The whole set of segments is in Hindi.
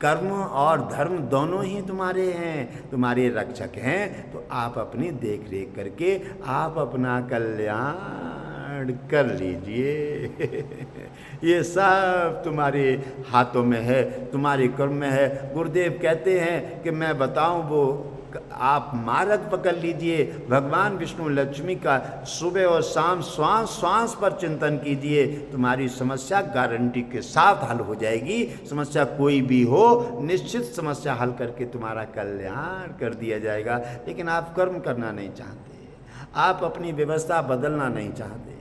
कर्म और धर्म दोनों ही तुम्हारे हैं, तुम्हारे रक्षक हैं। तो आप अपनी देख रेख करके आप अपना कल्याण कर लीजिए। ये सब तुम्हारे हाथों में है, तुम्हारे कर्म में है। गुरुदेव कहते हैं कि मैं बताऊं, वो आप मार्ग पकड़ लीजिए। भगवान विष्णु लक्ष्मी का सुबह और शाम श्वास श्वास पर चिंतन कीजिए, तुम्हारी समस्या गारंटी के साथ हल हो जाएगी। समस्या कोई भी हो, निश्चित समस्या हल करके तुम्हारा कल्याण कर दिया जाएगा। लेकिन आप कर्म करना नहीं चाहते, आप अपनी व्यवस्था बदलना नहीं चाहते,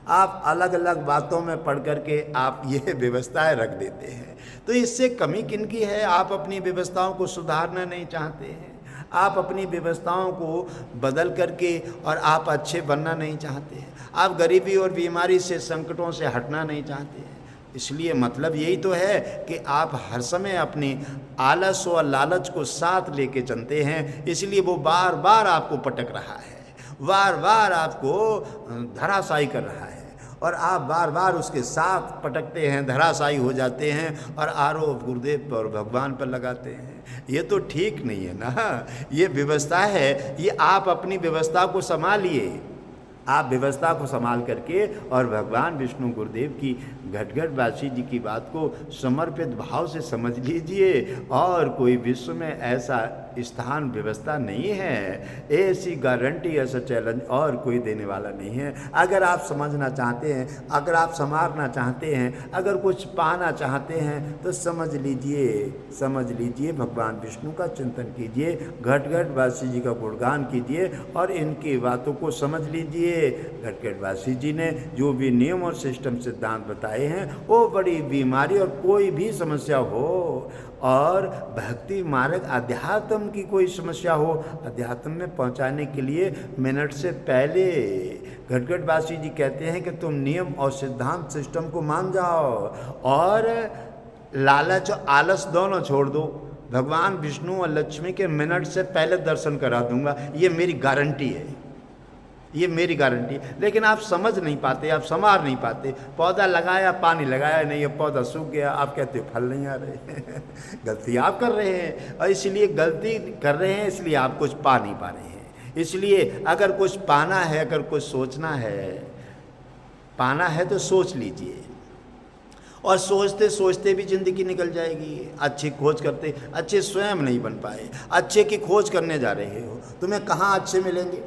आप अलग अलग बातों में पढ़ करके आप ये व्यवस्थाएं रख देते हैं। तो इससे कमी किनकी है? आप अपनी व्यवस्थाओं को सुधारना नहीं चाहते हैं, आप अपनी व्यवस्थाओं को बदल करके और आप अच्छे बनना नहीं चाहते हैं, आप गरीबी और बीमारी से, संकटों से हटना नहीं चाहते हैं। इसलिए मतलब यही तो है कि आप हर समय अपनी आलस और लालच को साथ लेके चलते हैं। इसलिए वो बार बार आपको पटक रहा है, बार बार आपको धराशायी कर रहा है, और आप बार बार उसके साथ पटकते हैं, धराशायी हो जाते हैं और आरोप गुरुदेव और भगवान पर लगाते हैं। ये तो ठीक नहीं है ना। ये व्यवस्था है, ये आप अपनी व्यवस्था को संभालिए। आप व्यवस्था को संभाल करके और भगवान विष्णु गुरुदेव की घटघटवासी जी की बात को समर्पित भाव से समझ लीजिए। और कोई विश्व में ऐसा स्थान व्यवस्था नहीं है, ऐसी गारंटी, ऐसा चैलेंज और कोई देने वाला नहीं है। अगर आप समझना चाहते हैं, अगर आप संवारना चाहते हैं, अगर कुछ पाना चाहते हैं, तो समझ लीजिए भगवान विष्णु का चिंतन कीजिए, घटघटवासी जी का गुणगान कीजिए और इनकी बातों को समझ लीजिए। घटघटवासी जी ने जो भी नियम और सिस्टम सिद्धांत बताए हैं, वो बड़ी बीमारी और कोई भी समस्या हो, और भक्ति मार्ग अध्यात्म की कोई समस्या हो, अध्यात्म में पहुंचाने के लिए मिनट से पहले घटघटवासी जी कहते हैं कि तुम नियम और सिद्धांत सिस्टम को मान जाओ और लालच और आलस दोनों छोड़ दो। भगवान विष्णु और लक्ष्मी के मिनट से पहले दर्शन करा दूंगा, ये मेरी गारंटी है, ये मेरी गारंटी। लेकिन आप समझ नहीं पाते, आप संवार नहीं पाते। पौधा लगाया, पानी लगाया नहीं, ये पौधा सूख गया, आप कहते फल नहीं आ रहे। गलती आप कर रहे हैं, और इसलिए गलती कर रहे हैं, इसलिए आप कुछ पा नहीं पा रहे हैं। इसलिए अगर कुछ पाना है, अगर कुछ सोचना है, पाना है तो सोच लीजिए, और सोचते सोचते भी ज़िंदगी निकल जाएगी। अच्छी खोज करते अच्छे स्वयं नहीं बन पाए, अच्छे की खोज करने जा रहे हो, तुम्हें कहाँ अच्छे मिलेंगे?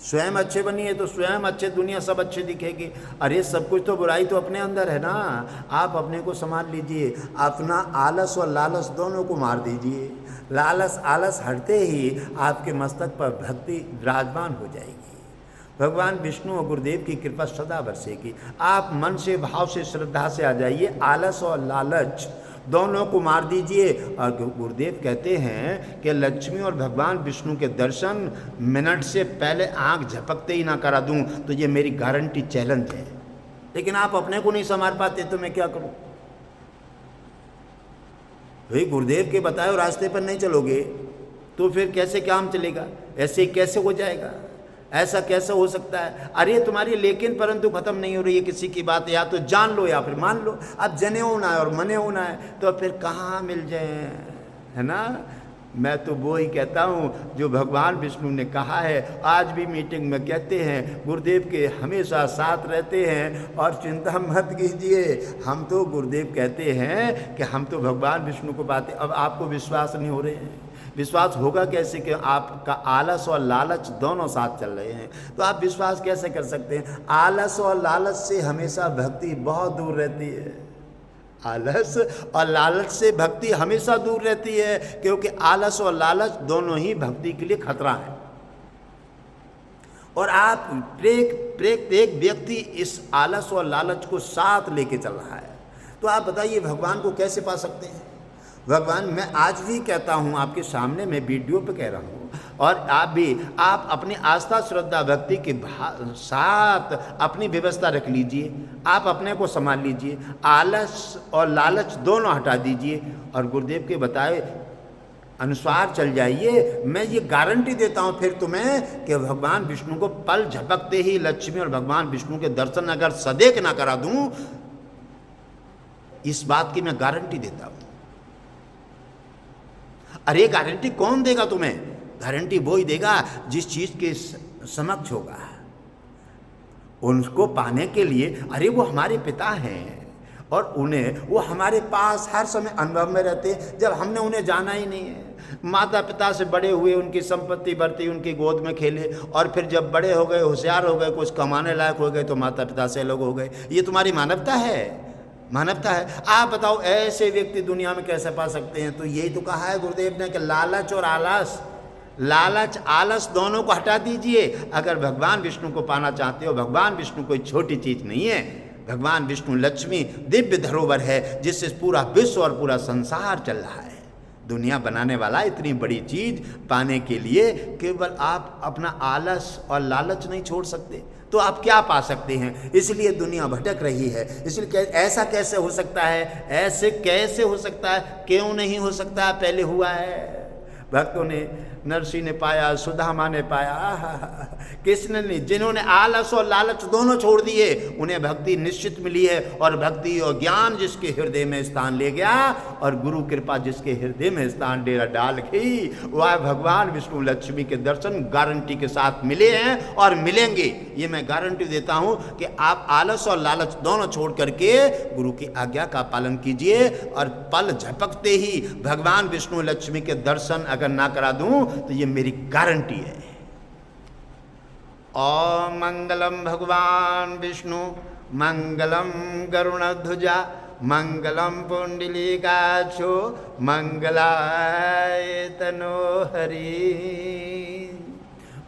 स्वयं अच्छे बनिए तो स्वयं अच्छे, दुनिया सब अच्छे दिखेगी। अरे सब कुछ तो बुराई तो अपने अंदर है ना। आप अपने को संभाल लीजिए, अपना आलस और लालच दोनों को मार दीजिए। लालच आलस हटते ही आपके मस्तक पर भक्ति विराजमान हो जाएगी। भगवान विष्णु और गुरुदेव की कृपा सदा बरसेगी। आप मन से, भाव से, श्रद्धा से आ जाइए, आलस और लालच दोनों को मार दीजिए। और गुरुदेव कहते हैं कि लक्ष्मी और भगवान विष्णु के दर्शन मिनट से पहले आंख झपकते ही ना करा दूं, तो ये मेरी गारंटी, चैलेंज है। लेकिन आप अपने को नहीं संभाल पाते, तो मैं क्या करूं? भाई गुरुदेव के बताए हुए रास्ते पर नहीं चलोगे तो फिर कैसे काम चलेगा? ऐसे कैसे हो जाएगा? ऐसा कैसे हो सकता है? अरे तुम्हारी लेकिन परंतु खत्म नहीं हो रही है किसी की बात, या तो जान लो या फिर मान लो। अब जने होना है और मने होना है, तो फिर कहाँ मिल जाए, है ना। मैं तो वो ही कहता हूँ जो भगवान विष्णु ने कहा है। आज भी मीटिंग में कहते हैं गुरुदेव के हमेशा साथ रहते हैं, और चिंता मत कीजिए। हम तो गुरुदेव कहते हैं कि हम तो भगवान विष्णु को पाते। अब आपको विश्वास नहीं हो रहे हैं, विश्वास होगा कैसे कि आपका आलस और लालच दोनों साथ चल रहे हैं? तो आप विश्वास कैसे कर सकते हैं? आलस और लालच से हमेशा भक्ति बहुत दूर रहती है। आलस और लालच से भक्ति हमेशा दूर रहती है, क्योंकि आलस और लालच दोनों ही भक्ति के लिए खतरा है। और आप प्रत्येक व्यक्ति इस आलस और लालच को साथ लेके चल रहा है। तो आप बताइए भगवान को कैसे पा सकते हैं? भगवान, मैं आज भी कहता हूँ आपके सामने, मैं वीडियो पे कह रहा हूँ, और आप भी, आप अपनी आस्था, श्रद्धा, भक्ति के साथ अपनी व्यवस्था रख लीजिए। आप अपने को संभाल लीजिए, आलस और लालच दोनों हटा दीजिए, और गुरुदेव के बताए अनुसार चल जाइए। मैं ये गारंटी देता हूँ फिर तुम्हें कि भगवान विष्णु को पल झपकते ही लक्ष्मी और भगवान विष्णु के दर्शन अगर सदेक ना करा दूँ, इस बात की मैं गारंटी देता हूँ। अरे गारंटी कौन देगा तुम्हें? गारंटी वो ही देगा जिस चीज के समक्ष होगा। उनको पाने के लिए, अरे वो हमारे पिता हैं और उन्हें, वो हमारे पास हर समय अनुभव में रहते हैं जब हमने उन्हें जाना ही नहीं है। माता पिता से बड़े हुए, उनकी संपत्ति बढ़ती, उनकी गोद में खेले, और फिर जब बड़े हो गए, होशियार हो गए, कुछ कमाने लायक हो गए, तो माता पिता से अलग हो गए। ये तुम्हारी मानवता है? मानवता है? आप बताओ ऐसे व्यक्ति दुनिया में कैसे पा सकते हैं? तो यही तो कहा है गुरुदेव ने कि लालच और आलस, लालच आलस दोनों को हटा दीजिए। अगर भगवान विष्णु को पाना चाहते हो, भगवान विष्णु कोई छोटी चीज नहीं है। भगवान विष्णु लक्ष्मी दिव्य धरोहर है जिससे पूरा विश्व और पूरा संसार चल रहा है। दुनिया बनाने वाला इतनी बड़ी चीज पाने के लिए केवल आप अपना आलस और लालच नहीं छोड़ सकते, तो आप क्या पा सकते हैं? इसलिए दुनिया भटक रही है। इसलिए ऐसा कैसे हो सकता है? ऐसे कैसे हो सकता है? क्यों नहीं हो सकता? पहले हुआ है। भक्तों ने, नरसिंह ने पाया, सुदामा ने पाया, किसने नहीं? जिन्होंने आलस और लालच दोनों छोड़ दिए, उन्हें भक्ति निश्चित मिली है। और भक्ति और ज्ञान जिसके हृदय में स्थान ले गया और गुरु कृपा जिसके हृदय में स्थान डेरा डाल गई, वह भगवान विष्णु लक्ष्मी के दर्शन गारंटी के साथ मिले हैं और मिलेंगे। ये मैं गारंटी देता हूं कि आप आलस और लालच दोनों छोड़ करके गुरु की आज्ञा का पालन कीजिए, और पल झपकते ही भगवान विष्णु लक्ष्मी के दर्शन अगर ना करा दूं तो ये मेरी गारंटी है। ओम मंगलम भगवान विष्णु, मंगलम गरुणध्वजा, मंगलम पुंडलीकाक्षो, मंगलाय तनोहरि।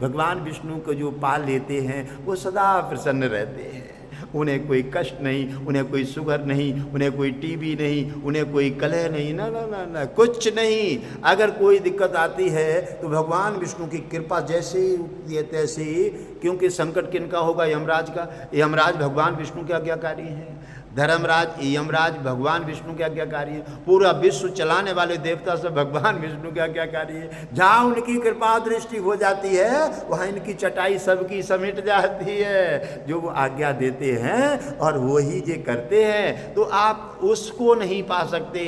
भगवान विष्णु को जो पाल लेते हैं वो सदा प्रसन्न रहते हैं। उन्हें कोई कष्ट नहीं, उन्हें कोई शुगर नहीं, उन्हें कोई टीबी नहीं, उन्हें कोई कलह नहीं, ना ना ना ना, कुछ नहीं। अगर कोई दिक्कत आती है तो भगवान विष्णु की कृपा जैसे ही तैसे ही, क्योंकि संकट किनका होगा? यमराज का। यमराज भगवान विष्णु के आज्ञाकारी हैं। धर्मराज यमराज भगवान विष्णु के आज्ञाकारी है। पूरा विश्व चलाने वाले देवता सब भगवान विष्णु के आज्ञाकारी है। जहाँ उनकी कृपा दृष्टि हो जाती है वहाँ इनकी चटाई सबकी समेट जाती है। जो वो आज्ञा देते हैं और वही जे करते हैं, तो आप उसको नहीं पा सकते।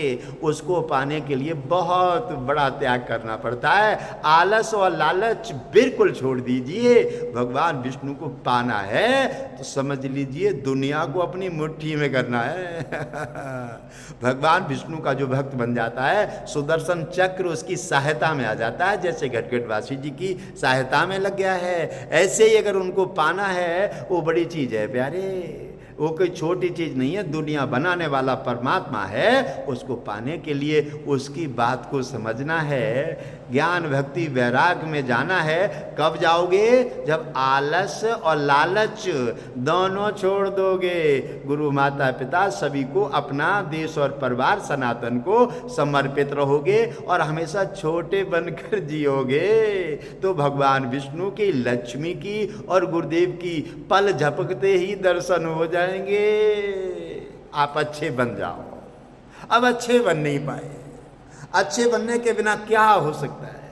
उसको पाने के लिए बहुत बड़ा त्याग करना पड़ता है। आलस और लालच बिल्कुल छोड़ दीजिए। भगवान विष्णु को पाना है तो समझ लीजिए दुनिया को अपनी मुट्ठी में करना है। भगवान विष्णु का जो भक्त बन जाता है, सुदर्शन चक्र उसकी सहायता में आ जाता है। जैसे घटघटवासी जी की सहायता में लग गया है, ऐसे ही अगर उनको पाना है, वो बड़ी चीज है प्यारे। वो कोई छोटी चीज नहीं है। दुनिया बनाने वाला परमात्मा है। उसको पाने के लिए उसकी बात को समझना है, ज्ञान भक्ति वैराग में जाना है। कब जाओगे? जब आलस और लालच दोनों छोड़ दोगे। गुरु माता पिता सभी को अपना देश और परिवार सनातन को समर्पित रहोगे और हमेशा छोटे बनकर जियोगे, तो भगवान विष्णु की, लक्ष्मी की और गुरुदेव की पल झपकते ही दर्शन हो जाएंगे। आप अच्छे बन जाओ। अब अच्छे बन नहीं पाए। अच्छे बनने के बिना क्या हो सकता है?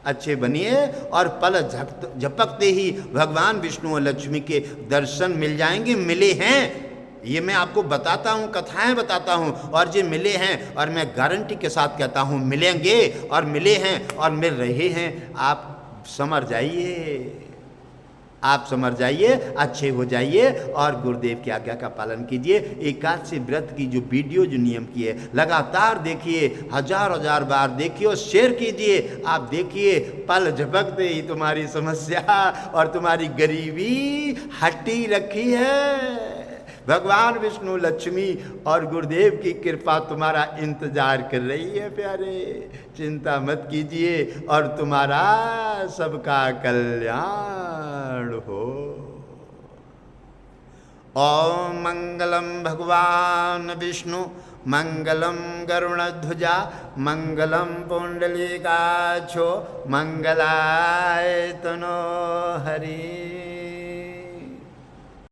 अच्छे बनिए और पल झपकते ही भगवान विष्णु और लक्ष्मी के दर्शन मिल जाएंगे। मिले हैं, ये मैं आपको बताता हूँ, कथाएं बताता हूँ, और ये मिले हैं और मैं गारंटी के साथ कहता हूँ मिलेंगे, और मिले हैं और मिल रहे हैं। आप समझ जाइए, आप समझ जाइए, अच्छे हो जाइए और गुरुदेव की आज्ञा का पालन कीजिए। एकादशी व्रत की जो वीडियो, जो नियम की है, लगातार देखिए, हजार बार देखिए और शेयर कीजिए। आप देखिए पल झपकते ही तुम्हारी समस्या और तुम्हारी गरीबी हटी रखी है। भगवान विष्णु, लक्ष्मी और गुरुदेव की कृपा तुम्हारा इंतजार कर रही है प्यारे। चिंता मत कीजिए और तुम्हारा सबका कल्याण हो। ओम मंगलम भगवान विष्णु, मंगलम गरुणध्वजा, मंगलम पुंडलीकाक्षो, मंगलाय तनोहरि।